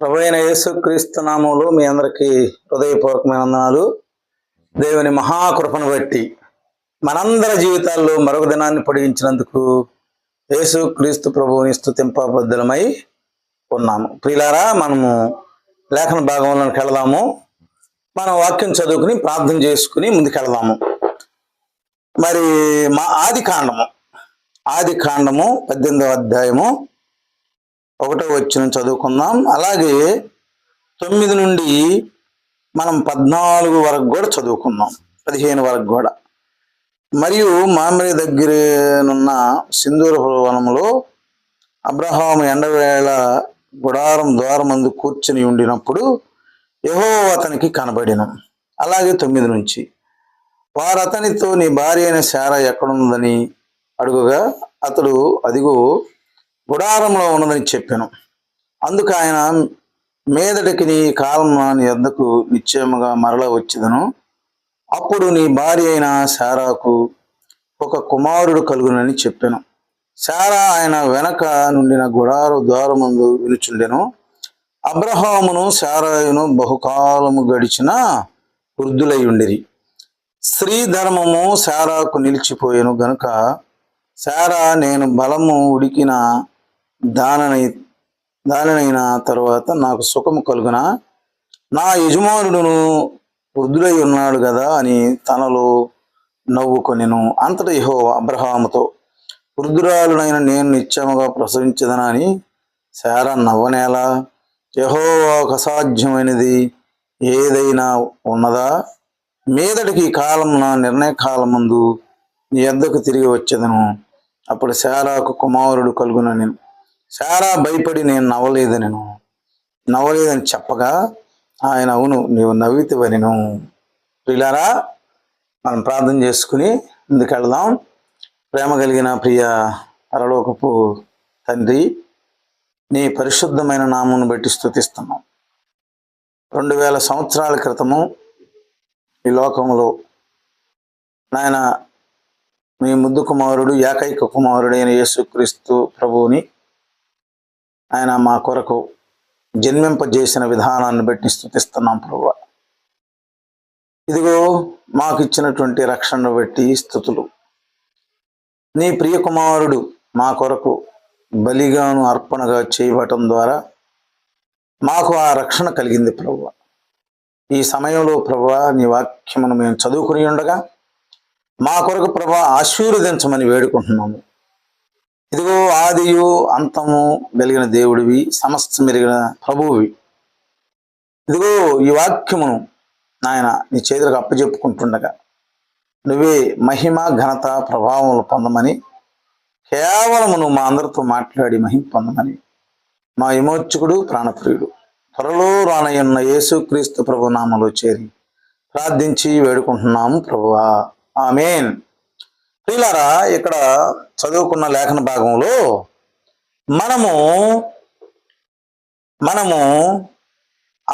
ప్రభువైన యేసుక్రీస్తు నామములో మీ అందరికీ హృదయపూర్వకమైన వందనాలు. దేవుని మహాకృపను బట్టి మనందరి జీవితాల్లో మరొక దినాన్ని పొడిగించినందుకు యేసుక్రీస్తు ప్రభువుని స్తుతింపబద్ధులమై ఉన్నాము. ప్రియులారా, మనము లేఖన భాగంలోకి వెళదాము. మనం వాక్యం చదువుకుని ప్రార్థన చేసుకుని ముందుకెళదాము. మరి మా ఆది కాండము 18వ అధ్యాయము 1వ వచనం చదువుకుందాం. అలాగే 9 నుండి మనం 14 వరకు కూడా చదువుకుందాం, 15 వరకు కూడా. మరియు మామిడి దగ్గరనున్న సింధూర వనంలో అబ్రహాము ఎండవేళ గుడారం ద్వారమందు కూర్చుని ఉండినప్పుడు యెహోవా అతనికి కనబడిన. అలాగే 9 నుంచి వారు అతనితో, నీ భార్య అయిన శారా ఎక్కడున్నదని అడుగుగా అతడు, అదిగో గుడారంలో ఉన్నదని చెప్పాను. అందుకు ఆయన, మీదటికి నీ కాలం నీ వద్దకు నిశ్చయముగా మరల వచ్చేదను. అప్పుడు నీ భార్య అయిన శారాకు ఒక కుమారుడు కలుగునని చెప్పాను. శారా ఆయన వెనక నుండిన గుడార ద్వారమందు వినుచుండెను. అబ్రహామును శారాయును బహుకాలము గడిచిన వృద్ధులై ఉండిరి. స్త్రీ ధర్మము శారాకు నిలిచిపోయాను గనుక శారా, నేను బలము ఉడికిన దానినైన తరువాత నాకు సుఖము కలుగున, నా యజమానుడును వృద్ధుడై ఉన్నాడు కదా అని తనలో నవ్వుకొనెను. అంతటా యెహోవా అబ్రహాముతో, వృద్ధురాలునైన నేను నిత్యముగా ప్రసవించదనా అని శారా నవ్వనేలా? యెహోవాకు అసాధ్యమైనది ఏదైనా ఉన్నదా? మీదటికి ఈ కాలం నా నిర్ణయ కాలమందు నీ యొద్దకు తిరిగి వచ్చేదను. అప్పుడు శారాకు కుమారుడు కలుగునని. శారా భయపడి, నేను నవ్వలేదని చెప్పగా ఆయన, అవును, నీవు నవ్వితివనెను. ప్రియులారా, మనం ప్రార్థన చేసుకుని ముందుకెళ్దాం. ప్రేమ కలిగిన ప్రియ పరలోకపు తండ్రి, నీ పరిశుద్ధమైన నామమును బట్టి స్తుతిస్తున్నాం. 2000 సంవత్సరాల క్రితము ఈ లోకంలో నాయన మీ ముద్దు కుమారుడు, ఏకైక కుమారుడైన యేసుక్రీస్తు ప్రభువుని ఆయన మా కొరకు జన్మింపజేసిన విధానాన్ని బట్టి స్తుతిస్తున్నాం ప్రభువా. ఇదిగో మాకు ఇచ్చినటువంటి రక్షణను బట్టి స్తుతులు. నీ ప్రియ కుమారుడు మా కొరకు బలిగాను అర్పణగా చేయబడటం ద్వారా మాకు ఆ రక్షణ కలిగింది ప్రభువా. ఈ సమయంలో ప్రభువా, నీ వాక్యమును మేము చదువుకుని ఉండగా మా కొరకు ప్రభువా ఆశీర్వదించమని వేడుకుంటున్నాము. ఇదిగో ఆదియు అంతము వెలిగిన దేవుడివి, సమస్త మెరిగిన ప్రభువువి. ఇదిగో ఈ వాక్యమును నాయన నీ చేతులకు అప్పచెప్పుకుంటుండగా నువ్వే మహిమ, ఘనత, ప్రభావములు పొందమని, కేవలము నువ్వు మా అందరితో మాట్లాడి మహిమ పొందమని మా విమోచకుడు, ప్రాణప్రియుడు, త్వరలో రానయ్యున్న యేసుక్రీస్తు ప్రభు నామములో చేరి ప్రార్థించి వేడుకుంటున్నాము ప్రభువా, ఆమేన్. ప్రియులారా, ఇక్కడ చదువుకున్న లేఖన భాగంలో మనము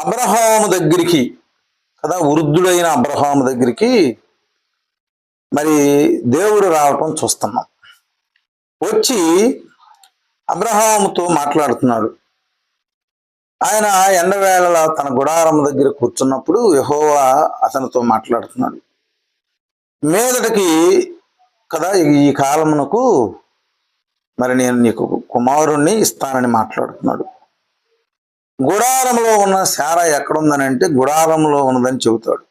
అబ్రహాము దగ్గరికి కదా, వృద్ధుడైన అబ్రహాము దగ్గరికి మరి దేవుడు రావటం చూస్తున్నాం. వచ్చి అబ్రహాముతో మాట్లాడుతున్నాడు. ఆయన ఎండవేళలా తన గుడారం దగ్గర కూర్చున్నప్పుడు యెహోవా అతనితో మాట్లాడుతున్నాడు. మీదటికి కదా ఈ కాలమునకు మరి నేను నీకు కుమారుణ్ణి ఇస్తానని మాట్లాడుతున్నాడు. గుడారంలో ఉన్న శారా ఎక్కడుందని అంటే గుడారంలో ఉన్నదని చెబుతాడు.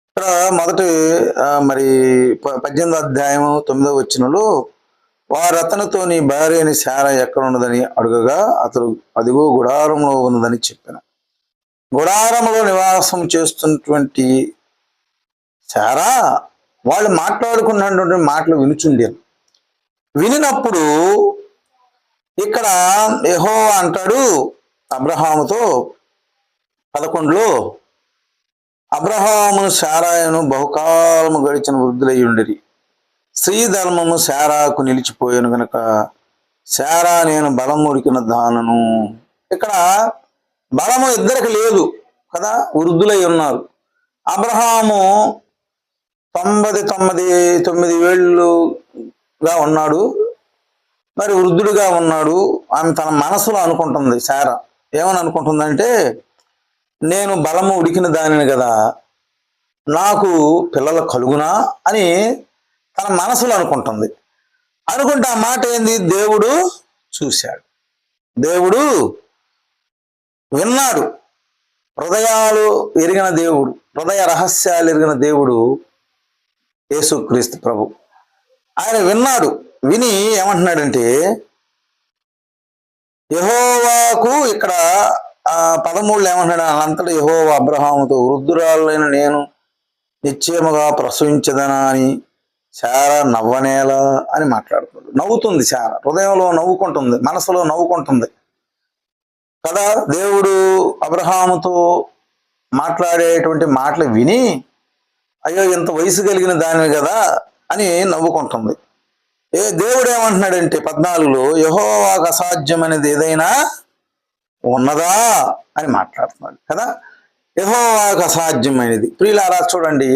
ఇక్కడ మొదటి మరి 18వ అధ్యాయం 9వ వచనంలో వారు అతనితో, నీ భార్య అయిన శారా ఎక్కడ ఉన్నదని అడుగగా అతడు, అదిగో గుడారంలో ఉన్నదని చెప్పాను. గుడారంలో నివాసం చేస్తున్నటువంటి శారా వాళ్ళు మాట్లాడుకున్నటువంటి మాటలు వినుచుండారు. వినినప్పుడు ఇక్కడ యెహోవా అంటాడు అబ్రహాముతో 11లో, అబ్రహామును శారాయును బహుకాలము గడిచిన వృద్ధులై ఉండిరి. స్త్రీ ధర్మము శారాకు నిలిచిపోయాను గనుక శారా, నేను బలం ఉడికిన దానను. ఇక్కడ బలము ఇద్దరికి లేదు కదా, వృద్ధులై ఉన్నారు. అబ్రహాము 99 ఏళ్ళుగా ఉన్నాడు, మరి వృద్ధుడిగా ఉన్నాడు. ఆమె తన మనసులో అనుకుంటుంది శారా. ఏమని అనుకుంటుందంటే, నేను బలము ఉడికిన దానిని కదా, నాకు పిల్లలు కలుగునా అని తన మనసులో అనుకుంటుంది. అనుకుంటే ఆ మాట ఏంది, దేవుడు చూశాడు, దేవుడు విన్నాడు. హృదయాలు ఎరిగిన దేవుడు, హృదయ రహస్యాలు ఎరిగిన దేవుడు యేసుక్రీస్తు ప్రభు. ఆయన విన్నాడు. విని ఏమంటున్నాడంటే, యెహోవాకు ఇక్కడ 13 ఏమంటున్నాడు, అంతటా యెహోవా అబ్రహాముతో, వృద్ధురాలైన నేను నిశ్చయముగా ప్రసవించదనా అని శారా నవ్వనేలా అని మాట్లాడుతుంది. నవ్వుతుంది శారా, హృదయంలో నవ్వుకుంటుంది, మనసులో నవ్వుకుంటుంది కదా. దేవుడు అబ్రహాముతో మాట్లాడేటువంటి మాటలు విని, అయ్యో ఇంత వయసు కలిగిన దానివి కదా అని నవ్వుకుంటుంది. దేవుడు ఏమంటున్నాడంటే 14లో, యెహోవాకు అసాధ్యమైనది ఏదైనా ఉన్నదా అని మాట్లాడుతున్నాడు కదా. యెహోవాకు అసాధ్యమైనది. ప్రియులారా చూడండి,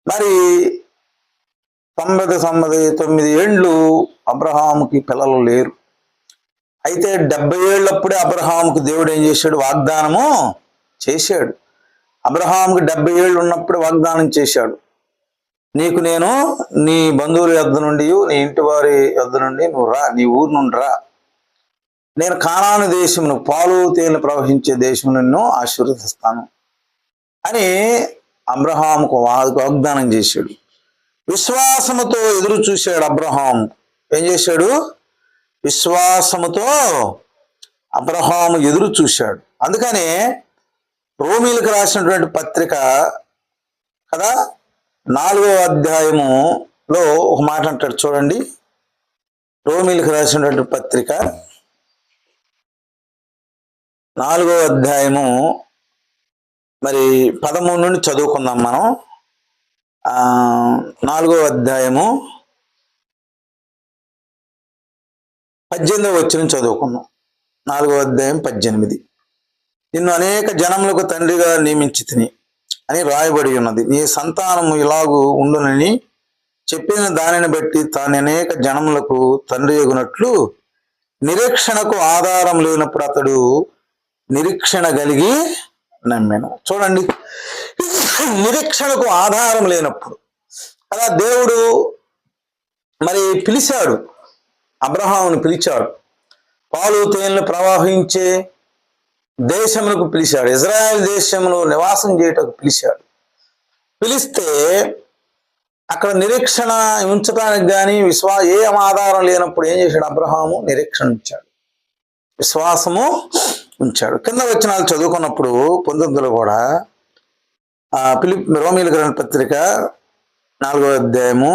మరి 99 ఏండ్లు అబ్రహాముకి పిల్లలు లేరు. అయితే 70 ఏళ్ళప్పుడే అబ్రహాముకు దేవుడు ఏం చేశాడు, వాగ్దానము చేశాడు. అబ్రహాముకి 70 ఏళ్ళు ఉన్నప్పుడు వాగ్దానం చేశాడు, నీకు నేను నీ బంధువుల యొద్ద నుండి, నీ ఇంటి వారి యొద్ద నుండి నువ్వు రా, నీ ఊరు నుండి రా, నేను కానాను దేశమును, పాలు తేనెలు ప్రవహించే దేశం నిన్ను ఆశీర్వదిస్తాను అని అబ్రహాముకు వాగ్దానం చేశాడు. విశ్వాసముతో ఎదురు చూశాడు అబ్రహాం. ఏం చేశాడు, విశ్వాసముతో అబ్రహాము ఎదురు చూశాడు. అందుకనే రోమీలకు రాసినటువంటి పత్రిక కదా, 4వ అధ్యాయములో ఒక మాట అంటాడు చూడండి. రోమీలకు రాసినటువంటి పత్రిక 4వ అధ్యాయము మరి 13 నుండి చదువుకుందాం మనం. 4వ అధ్యాయము 18వ వచనం చదువుకున్నాం. 4వ అధ్యాయం 18. నిన్ను అనేక జనములకు తండ్రిగా నియమించితిని అని రాయబడి ఉన్నది. నీ సంతానము ఇలాగూ ఉండునని చెప్పిన దానిని బట్టి తాను అనేక జనములకు తండ్రి యగునట్లు నిరీక్షణకు ఆధారం లేనప్పుడు అతడు నిరీక్షణ కలిగి నమ్మెను. చూడండి, నిరీక్షణకు ఆధారం లేనప్పుడు అలా దేవుడు మరి పిలిచాడు, అబ్రహామును పిలిచాడు, పాలు తేనెలు ప్రవహించే దేశములకు పిలిచాడు, ఇజ్రాయెల్ దేశంలో నివాసం చేయటకు పిలిచాడు. పిలిస్తే అక్కడ నిరీక్షణ ఉంచడానికి కానీ ఏం ఆధారం లేనప్పుడు ఏం చేశాడు అబ్రహాము, నిరీక్షణ ఉంచాడు, విశ్వాసము ఉంచాడు. కింద వచనాలు చదువుకున్నప్పుడు 19లో కూడా రోమీలకు రాసిన పత్రిక 4వ అధ్యాయము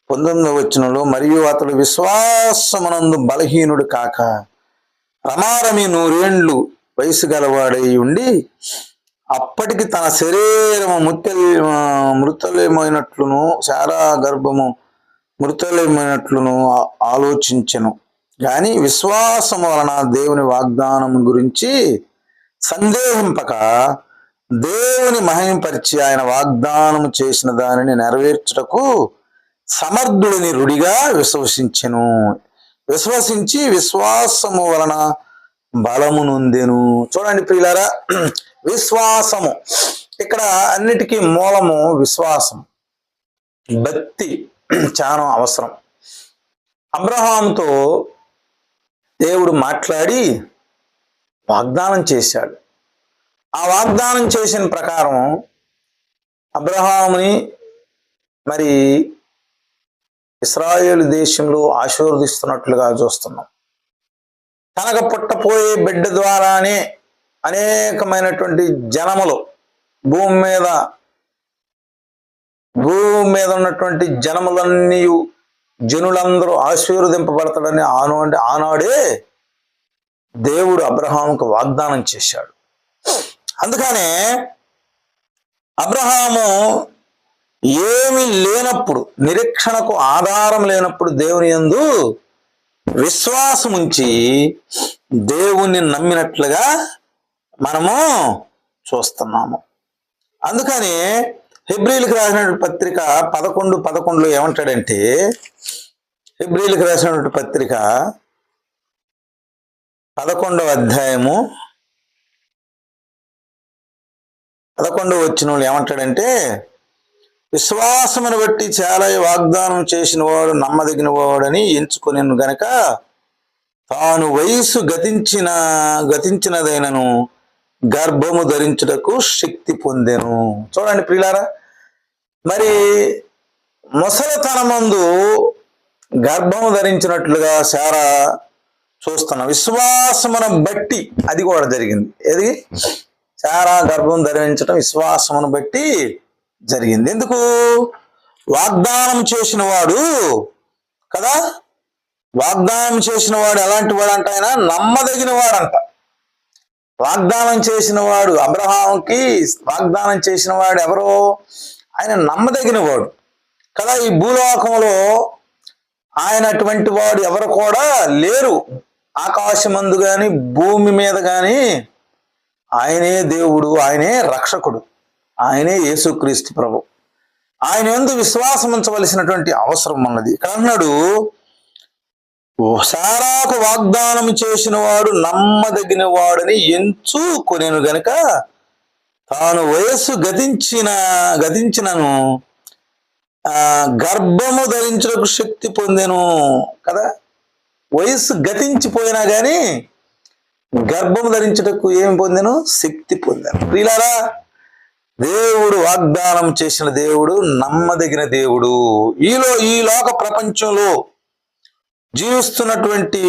19వ వచనంలో, మరియు అతడు విశ్వాసమునందు బలహీనుడు కాక రమారమి 100 ఏండ్లు వయసు గలవాడై ఉండి అప్పటికి తన శరీరము మృతలేమైనట్లును శారా గర్భము మృతలేమైనట్లును ఆలోచించెను. కానీ విశ్వాసము వలన దేవుని వాగ్దానం గురించి సందేహింపక దేవుని మహిమపరిచి ఆయన వాగ్దానము చేసిన దానిని నెరవేర్చుటకు సమర్థుడిని రుడిగా విశ్వసించెను. విశ్వసించి విశ్వాసము వలన బలము నొందెను. చూడండి ప్రియులారా, విశ్వాసము ఇక్కడ అన్నిటికీ మూలము విశ్వాసం, భక్తి చాలా అవసరం. అబ్రహాముతో దేవుడు మాట్లాడి వాగ్దానం చేశాడు. ఆ వాగ్దానం చేసిన ప్రకారం అబ్రహాముని మరి ఇశ్రాయేలు దేశంలో ఆశీర్వదిస్తున్నట్లుగా చూస్తున్నాం. తనకు పుట్టపోయే బిడ్డ ద్వారానే అనేకమైనటువంటి జనములు భూమి మీద ఉన్నటువంటి జనులందరూ ఆశీర్వదింపబడతాడని ఆనాడే దేవుడు అబ్రహాముకు వాగ్దానం చేశాడు. అందుకనే అబ్రహాము ఏమీ లేనప్పుడు, నిరీక్షణకు ఆధారం లేనప్పుడు దేవుని యందు విశ్వాసం ఉంచి దేవుణ్ణి నమ్మినట్లుగా మనము చూస్తున్నాము. అందుకని హెబ్రీలకు రాసిన పత్రిక 11:11లో ఏమంటాడంటే, హెబ్రీలకు రాసినటువంటి పత్రిక 11వ అధ్యాయము 11వ వచనంలో ఏమంటాడంటే, విశ్వాసమును బట్టి చాలా వాగ్దానం చేసిన వాడు నమ్మదగిన వాడని ఎంచుకొని గనక తాను వయసు గతించినదైనను గర్భము ధరించుటకు శక్తి పొందెను. చూడండి ప్రియులారా, మరి ముసలితనమందు గర్భము ధరించినట్లుగా శారా చూస్తున్నాం. విశ్వాసమును బట్టి అది కూడా జరిగింది. ఏది? శారా గర్భం ధరించడం విశ్వాసమును బట్టి జరిగింది. ఎందుకు? వాగ్దానం చేసిన వాడు కదా, వాగ్దానం చేసిన వాడు ఎలాంటి వాడు అంట? ఆయన నమ్మదగిన వాడంట. వాగ్దానం చేసిన వాడు, అబ్రహాముకి వాగ్దానం చేసిన వాడు ఎవరో? ఆయన నమ్మదగిన వాడు కదా. ఈ భూలోకంలో ఆయన అటువంటి వాడు ఎవరు కూడా లేరు. ఆకాశమందు గాని భూమి మీద గాని ఆయనే దేవుడు, ఆయనే రక్షకుడు, ఆయనే యేసుక్రీస్తు ప్రభు. ఆయన యందు విశ్వాసం ఉంచవలసినటువంటి అవసరం ఉన్నది. ఇక్కడ అన్నాడు, శారాకు వాగ్దానం చేసిన వాడు నమ్మదగిన వాడని ఎంచుకొనెను గనుక తాను వయస్సు గతించినను గర్భము ధరించుటకు శక్తి పొందెను కదా. వయస్సు గతించిపోయినా గాని గర్భము ధరించుటకు ఏమి పొందెను? శక్తి పొందాను. ప్రియులారా, దేవుడు వాగ్దానం చేసిన దేవుడు నమ్మదగిన దేవుడు. ఈ లోక ప్రపంచంలో జీవిస్తున్నటువంటి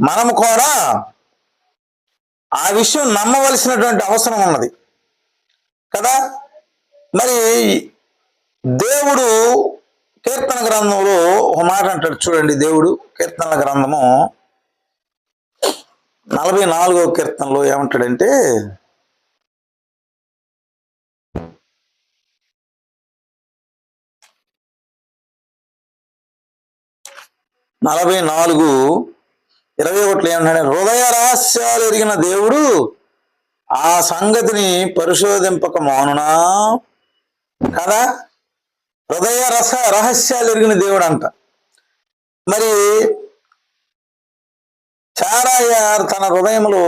మనము కూడా ఆ విషయం నమ్మవలసినటువంటి అవసరం ఉన్నది కదా. మరి దేవుడు కీర్తన గ్రంథంలో ఒక మాట అంటాడు చూడండి. దేవుడు కీర్తనల గ్రంథము 44వ కీర్తనలో ఏమంటాడంటే, 44:21 ఏమంటాడు? హృదయ రహస్యాలు ఎరిగిన దేవుడు ఆ సంగతిని పరిశోధింపక మానునా కదా. హృదయ రహస్యాలు ఎరిగిన దేవుడు అంట. మరి శారాయ తన హృదయంలో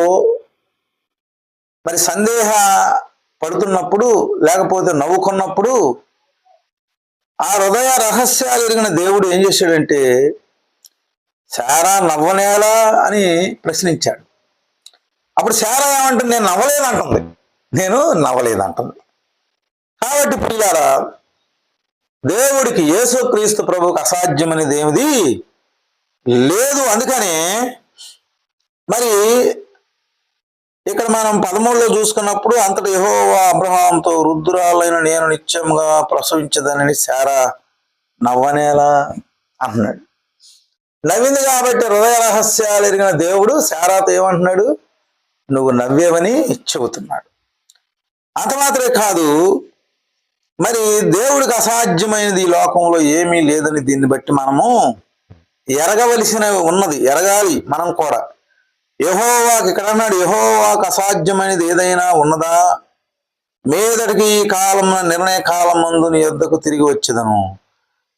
మరి సందేహ పడుతున్నప్పుడు, లేకపోతే నవ్వుకున్నప్పుడు, ఆ హృదయ రహస్యాలు ఎరిగిన దేవుడు ఏం చేశాడంటే, శారా నవ్వనేలా అని ప్రశ్నించాడు. అప్పుడు శారా ఏమంటుంది? నేను నవ్వలేదంటుంది. కాబట్టి పిల్లారా, దేవుడికి, యేసుక్రీస్తు ప్రభువుకి అసాధ్యమనేది ఏమిది లేదు. అందుకని మరి ఇక్కడ మనం 13లో చూసుకున్నప్పుడు, అంతటి యెహోవా అబ్రహాముతో వృద్ధురాలైన నేను నిత్యముగా ప్రసవించదనని శారా నవ్వనేలా అంటున్నాడు. నవ్వింది కాబట్టి హృదయ రహస్యాలు ఎరిగిన దేవుడు శారాతో ఏమంటున్నాడు? నువ్వు నవ్వేవని చెబుతున్నాడు. అంత మాత్రమే కాదు, మరి దేవుడికి అసాధ్యమైనది ఈ లోకంలో ఏమీ లేదని దీన్ని బట్టి మనము ఎరగాలి మనం కూడా. యెహోవాకి, ఇక్కడ అన్నాడు, యెహోవాకు అసాధ్యమైనది ఏదైనా ఉన్నదా? మీదటికి ఈ కాలమున నిర్ణయ కాలం మందు నీ యొద్దకు తిరిగి వచ్చేదను,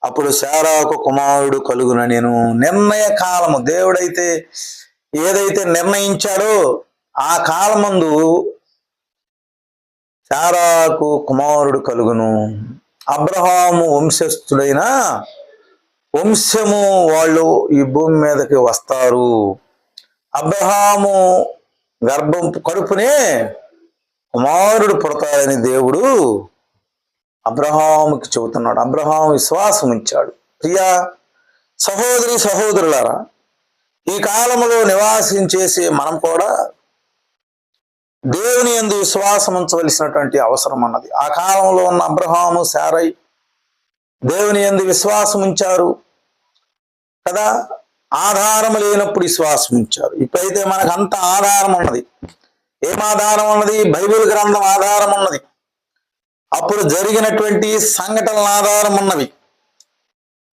అప్పుడు శారాకు కుమారుడు కలుగున. నేను నిర్ణయ కాలము, దేవుడైతే ఏదైతే నిర్ణయించాడో ఆ కాలమందు శారాకు కుమారుడు కలుగును. అబ్రహాము వంశస్థుడైన వంశము వాళ్ళు ఈ భూమి మీదకి వస్తారు. అబ్రహాము గర్భం కడుపునే కుమారుడు పుడతాడని దేవుడు అబ్రహాముకి చెబుతున్నాడు. అబ్రహాము విశ్వాసం ఉంచాడు. ప్రియా సహోదరులారా, ఈ కాలంలో నివాసించేసి మనం కూడా దేవుని యందు విశ్వాసం ఉంచవలసినటువంటి అవసరం అన్నది. ఆ కాలంలో ఉన్న అబ్రహాము, శారై దేవుని యందు విశ్వాసం ఉంచారు కదా. ఆధారం లేనప్పుడు విశ్వాసం ఉంచారు. ఇప్పుడైతే మనకు అంత ఆధారం ఉన్నది. ఏం ఆధారం ఉన్నది? బైబిల్ గ్రంథం ఆధారం ఉన్నది. అప్పుడు జరిగినటువంటి సంఘటనల ఆధారం ఉన్నవి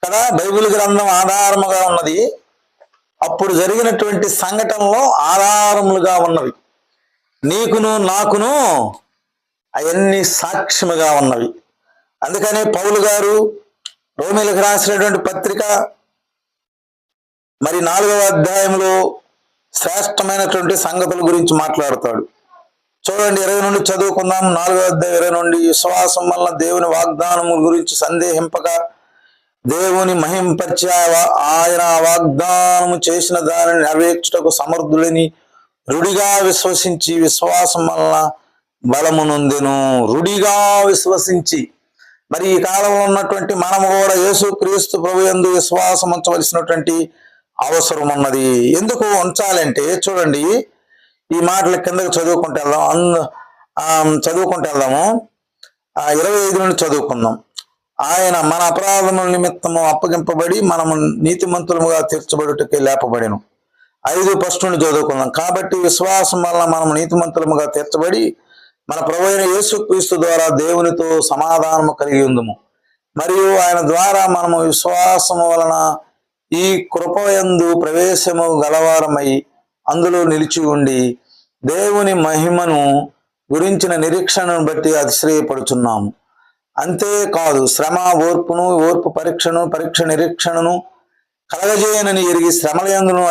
కదా. బైబిల్ గ్రంథం ఆధారముగా ఉన్నది. అప్పుడు జరిగినటువంటి సంఘటనలో ఆధారములుగా ఉన్నవి. నీకును నాకును అవన్నీ సాక్ష్యముగా ఉన్నవి. అందుకనే పౌలు గారు రోమీలకు రాసినటువంటి పత్రిక మరి 4వ అధ్యాయంలో శ్రేష్టమైనటువంటి సంగతుల గురించి మాట్లాడతాడు. చూడండి, 20 నుండి చదువుకుందాం. 4వ అధ్యాయం 20 నుండి. విశ్వాసం వల్ల దేవుని వాగ్దానము గురించి సందేహింపక దేవుని మహింపరిచే ఆయన వాగ్దానము చేసిన దానిని నెరవేర్చుటకు సమర్థులని రుడిగా విశ్వసించి విశ్వాసం వలన బలము నొందెను. రుడిగా విశ్వసించి, మరి ఈ కాలంలో ఉన్నటువంటి మనము కూడా యేసుక్రీస్తు ప్రభు యందు విశ్వాసం ఉంచవలసినటువంటి అవసరం ఉన్నది. ఎందుకు ఉంచాలంటే చూడండి, ఈ మాటల కిందకు చదువుకుంటూ వెళ్దాము. 25 నుండి చదువుకుందాం. ఆయన మన అపరాధముల నిమిత్తము అప్పగింపబడి మనము నీతిమంతులముగా తీర్చబడుటకే లేపబడెను. 5 నుండి చదువుకుందాం. కాబట్టి విశ్వాసం వల్ల మనము నీతిమంతులముగా తీర్చబడి మన ప్రభువైన యేసుక్రీస్తు ద్వారా దేవునితో సమాధానము కలిగి ఉందుము. మరియు ఆయన ద్వారా మనము విశ్వాసము వలన ఈ కృపయందు ప్రవేశము గలవారమై అందులో నిలిచి ఉండి దేవుని మహిమను గురించిన నిరీక్షణను బట్టి అతిశ్రయపడుచున్నాము. అంతేకాదు శ్రమ ఓర్పు పరీక్ష నిరీక్షణను కలగజేయనని ఎరిగి శ్రమలయందును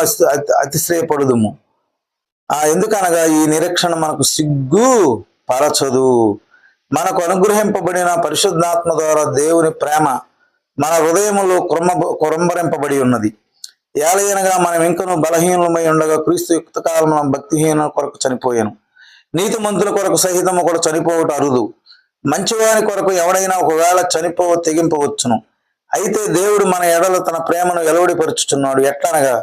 అతిశ్రయపడుదుము. ఎందుకనగా ఈ నిరీక్షణ మనకు సిగ్గు పరచదు. మనకు అనుగ్రహింపబడిన పరిశుద్ధాత్మ ద్వారా దేవుని ప్రేమ మన హృదయములో కురంబరింపబడి ఉన్నది. ఏలయనగా మనం ఇంకను బలహీనమై ఉండగా క్రీస్తు యుక్త కాలమున భక్తిహీన కొరకు చనిపోయాను. నీతిమంతుల కొరకు సహితము కూడా చనిపోవట అరుదు. మంచివాని కొరకు ఎవడైనా ఒకవేళ తెగింపవచ్చును. అయితే దేవుడు మన ఎడల తన ప్రేమను వెలువడిపరుచుచున్నాడు. ఎట్లనగా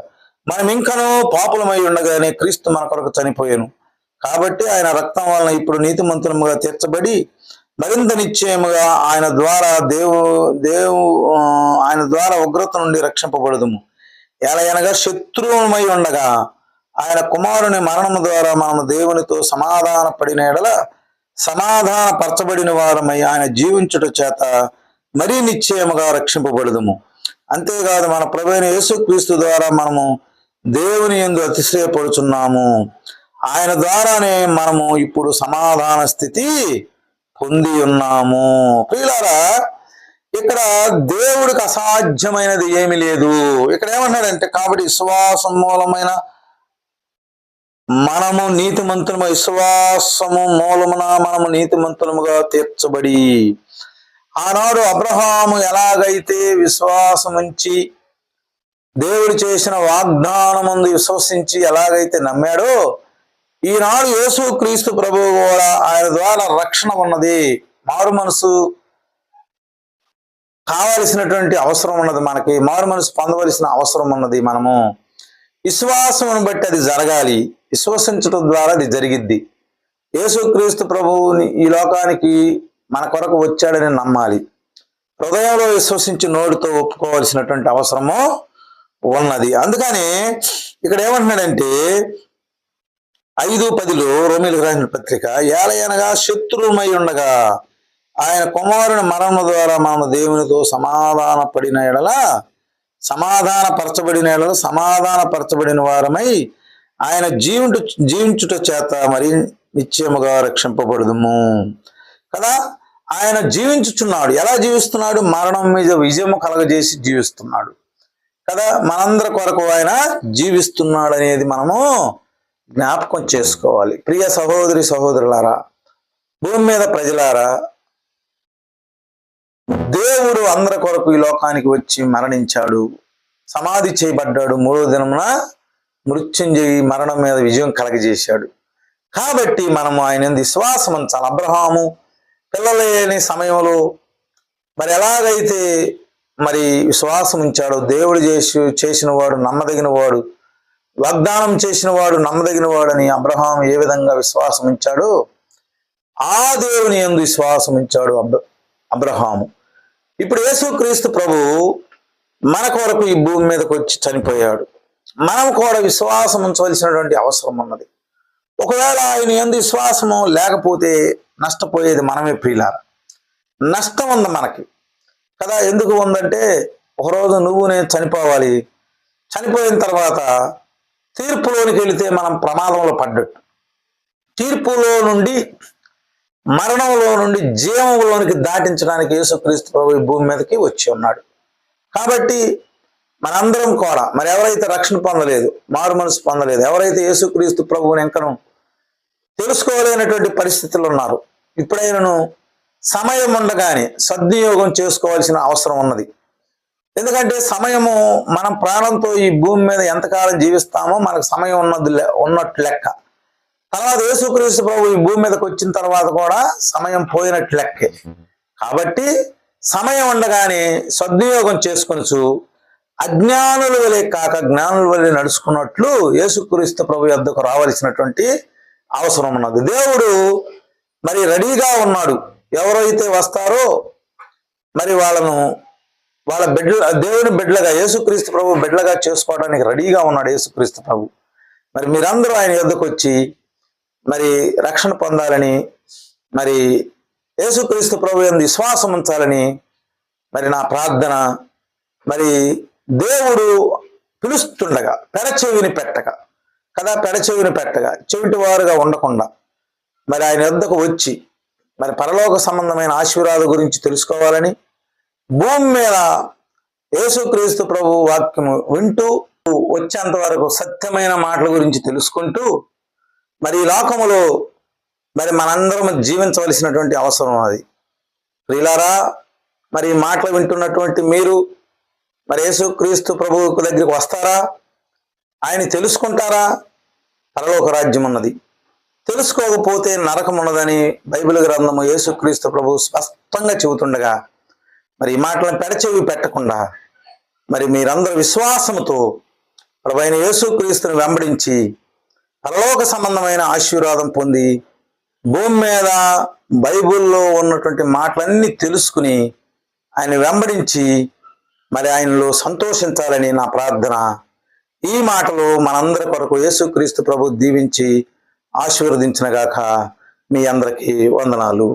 మనం ఇంకనూ పాపులమై ఉండగానే క్రీస్తు మన కొరకు చనిపోయాను. కాబట్టి ఆయన రక్తం వలన ఇప్పుడు నీతిమంతులముగా తీర్చబడి మరింత నిశ్చయముగా ఆయన ద్వారా ఉగ్రత నుండి రక్షింపబడదుము. ఎలయనగా శత్రువుమై ఉండగా ఆయన కుమారుని మరణము ద్వారా మనము దేవునితో సమాధాన పడిన ఎడల సమాధాన పరచబడిన వారమై ఆయన జీవించుట చేత మరీ నిశ్చయముగా రక్షింపబడదుము. అంతేకాదు మన ప్రభువైన యేసుక్రీస్తు ద్వారా మనము దేవుని యందు అతిశ్రయపడుచున్నాము. ఆయన ద్వారానే మనము ఇప్పుడు సమాధాన స్థితి పొంది ఉన్నాము. ప్రియులారా, ఇక్కడ దేవుడికి అసాధ్యమైనది ఏమీ లేదు. ఇక్కడ ఏమన్నాడంటే, కాబట్టి విశ్వాసం మూలమైన మనము నీతిమంతులము, విశ్వాసము మూలమున మనము నీతిమంతులముగా తీర్చబడి, ఆనాడు అబ్రహాము ఎలాగైతే విశ్వాసం ఉంచి దేవుడు చేసిన వాగ్దానముందు విశ్వసించి ఎలాగైతే నమ్మాడో, ఈనాడు యేసుక్రీస్తు ప్రభువు కూడా ఆయన ద్వారా రక్షణ ఉన్నది. మారు మనసు కావలసినటువంటి అవసరం ఉన్నది. మనకి మారు మనసు పొందవలసిన అవసరం ఉన్నది. మనము విశ్వాసమును బట్టి అది జరగాలి. విశ్వసించడం ద్వారా అది జరిగిద్ది. యేసుక్రీస్తు ప్రభువుని ఈ లోకానికి మన కొరకు వచ్చాడని నమ్మాలి. హృదయంలో విశ్వసించి నోటితో ఒప్పుకోవాల్సినటువంటి అవసరము ఉన్నది. అందుకని ఇక్కడ ఏమంటున్నాడంటే 5:10 రోమీయులకు రాసిన పత్రిక, ఏలయనగా శత్రువుమై ఉండగా ఆయన కుమారుని మరణము ద్వారా మనము దేవునితో సమాధానపరచబడిన వారమై ఆయన జీవించుట చేత మరి నిశ్చయముగా రక్షింపబడుదుము కదా. ఆయన జీవించుచున్నాడు. ఎలా జీవిస్తున్నాడు? మరణం మీద విజయము కలగజేసి జీవిస్తున్నాడు కదా. మనందరి కొరకు ఆయన జీవిస్తున్నాడు అనేది మనము జ్ఞాపకం చేసుకోవాలి. ప్రియ సహోదరి సహోదరులారా, భూమి మీద ప్రజలారా, దేవుడు అందరి కొరకు ఈ లోకానికి వచ్చి మరణించాడు, సమాధి చేయబడ్డాడు, 3వ దినమున మృత్యుంజయి మరణం మీద విజయం కలగజేశాడు. కాబట్టి మనము ఆయన విశ్వాసం ఉంచాలి. అబ్రహాము పిల్లలు లేని సమయంలో మరి ఎలాగైతే మరి విశ్వాసం ఉంచాడో, దేవుడు చేసిన వాడు నమ్మదగిన వాడు, వాగ్దానం చేసిన వాడు నమ్మదగిన వాడని అబ్రహాం ఏ విధంగా విశ్వాసం ఉంచాడో, ఆ దేవుని యందు విశ్వాసం ఉంచాడు అబ్రహాము. ఇప్పుడు యేసుక్రీస్తు ప్రభు మన కొరకు ఈ భూమి మీదకి వచ్చి చనిపోయాడు. మనం కూడా విశ్వాసం ఉంచవలసినటువంటి అవసరం ఉన్నది. ఒకవేళ ఆయన యందు విశ్వాసము లేకపోతే నష్టపోయేది మనమే. ప్రియులారా, నష్టం ఉంది మనకి కదా. ఎందుకు ఉందంటే, ఒకరోజు నువ్వు నేను చనిపోవాలి. చనిపోయిన తర్వాత తీర్పులోనికి వెళితే మనం ప్రమాదంలో పడ్డట్టు. తీర్పులో నుండి, మరణంలో నుండి జీవంలోనికి దాటించడానికి యేసుక్రీస్తు ప్రభు భూమి మీదకి వచ్చి ఉన్నాడు. కాబట్టి మనందరం కూడా మరి ఎవరైతే రక్షణ పొందలేదు, మారు మనసు పొందలేదు, ఎవరైతే యేసుక్రీస్తు ప్రభువుని ఇంకను తెలుసుకోలేనటువంటి పరిస్థితులు ఉన్నారు, ఇప్పుడైనను సమయం ఉండగానే సద్వినియోగం చేసుకోవాల్సిన అవసరం ఉన్నది. ఎందుకంటే సమయము, మనం ప్రాణంతో ఈ భూమి మీద ఎంతకాలం జీవిస్తామో మనకు సమయం ఉన్నట్టు లెక్క. తర్వాత యేసుక్రీస్తు ప్రభు ఈ భూమి మీదకి వచ్చిన తర్వాత కూడా సమయం పోయినట్టు లెక్కే. కాబట్టి సమయం ఉండగానే సద్వినియోగం చేసుకొనచ్చు, అజ్ఞానుల వలె కాక జ్ఞానుల వలె నడుచుకున్నట్లు యేసుక్రీస్తు ప్రభు యొద్దకు రావాల్సినటువంటి అవసరం ఉన్నది. దేవుడు మరి రెడీగా ఉన్నాడు. ఎవరైతే వస్తారో మరి వాళ్ళ దేవుని బిడ్డలుగా, యేసుక్రీస్తు ప్రభు బిడ్డలుగా చేసుకోవడానికి రెడీగా ఉన్నాడు యేసుక్రీస్తు ప్రభు. మరి మీరందరూ ఆయన యొద్దకు వచ్చి మరి రక్షణ పొందాలని, మరి యేసుక్రీస్తు ప్రభు యందు విశ్వాసం ఉంచాలని మరి నా ప్రార్థన. మరి దేవుడు పిలుస్తుండగా పెడచెవిని పెట్టగా చెవిటి వారుగా ఉండకుండా మరి ఆయన యొద్దకు వచ్చి మరి పరలోక సంబంధమైన ఆశీర్వాదాల గురించి తెలుసుకోవాలని, భూమి మీద యేసుక్రీస్తు ప్రభు వాక్యము వింటూ వచ్చేంత వరకు సత్యమైన మాటల గురించి తెలుసుకుంటూ మరి ఈ లోకములో మరి మనందరం జీవించవలసినటువంటి అవసరం అది. ప్రియులారా, మరి ఈ మాటలు వింటున్నటువంటి మీరు మరి యేసుక్రీస్తు ప్రభు దగ్గరికి వస్తారా? ఆయన తెలుసుకుంటారా? పరలోక రాజ్యం ఉన్నది. తెలుసుకోకపోతే నరకం ఉన్నదని బైబిల్ గ్రంథము యేసుక్రీస్తు ప్రభు స్పష్టంగా చెబుతుండగా మరి ఈ మాటలను పెడచెవి పెట్టకుండా మరి మీరందరూ విశ్వాసముతో ప్రభువైన యేసుక్రీస్తుని వెంబడించి పరలోక సంబంధమైన ఆశీర్వాదం పొంది భూమి మీద బైబిల్లో ఉన్నటువంటి మాటలన్నీ తెలుసుకుని ఆయన వెంబడించి మరి ఆయనలో సంతోషించాలని నా ప్రార్థన. ఈ మాటలు మనందరి కొరకు యేసుక్రీస్తు ప్రభు దీవించి ఆశీర్వదించినగాక. మీ అందరికీ వందనాలు.